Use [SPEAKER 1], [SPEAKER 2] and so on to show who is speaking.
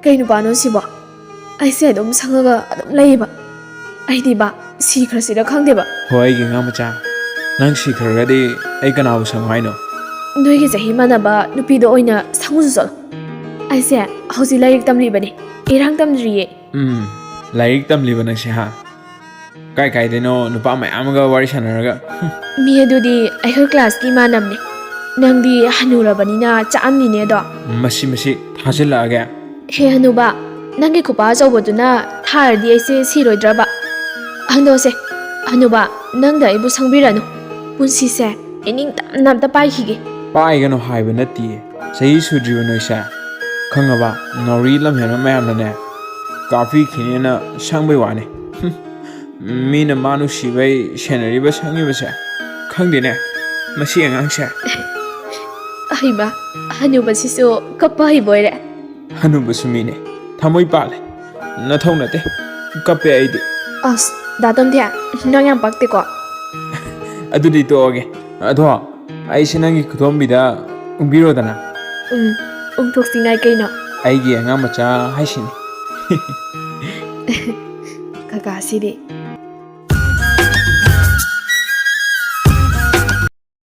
[SPEAKER 1] Kay nupano sibo? Ay siya dum sangaga adum laiba. Ay di ba si krasida khang deba.
[SPEAKER 2] Hoi gi nga macha nang si khargadi ai kana bu sang haino
[SPEAKER 1] Noi gi jahi manaba nupido oina sangu sol. Ay siya hausi lairik tamli bani. Irang tamdriye.
[SPEAKER 2] Lairik tamli ba nang si ha kai kai deno nupa mai amaga wari sanaraga
[SPEAKER 1] Mi adudi ay her class ki manamne. Nangdi hanura bani na chaamni ne do.
[SPEAKER 2] masi thajila aga
[SPEAKER 1] He hanuba nangi kupa jawbaduna thardi aise siroidraba. Handose hanuba nangda ibu sangbiranu. Punsi se ining namta pai khige.
[SPEAKER 2] pai gano haiba nati sei sudriba noisa khangaba nori lam hena mayam na ne kafi khinena sangbai wane mina manu sibai senari ba sangi ba sa khangde ne masi angang sa
[SPEAKER 1] Aiba hanuba sisu kapai boire.
[SPEAKER 2] hanu ba sumine thamoi pale na thau na te kape ai de
[SPEAKER 1] As datom dia nang yang pakte ko.
[SPEAKER 2] adudi to age adho ai sinangi khutombi da umbiro dana
[SPEAKER 1] Tok singai kaino.
[SPEAKER 2] ai gi anga macha haisini
[SPEAKER 1] Kaka sidi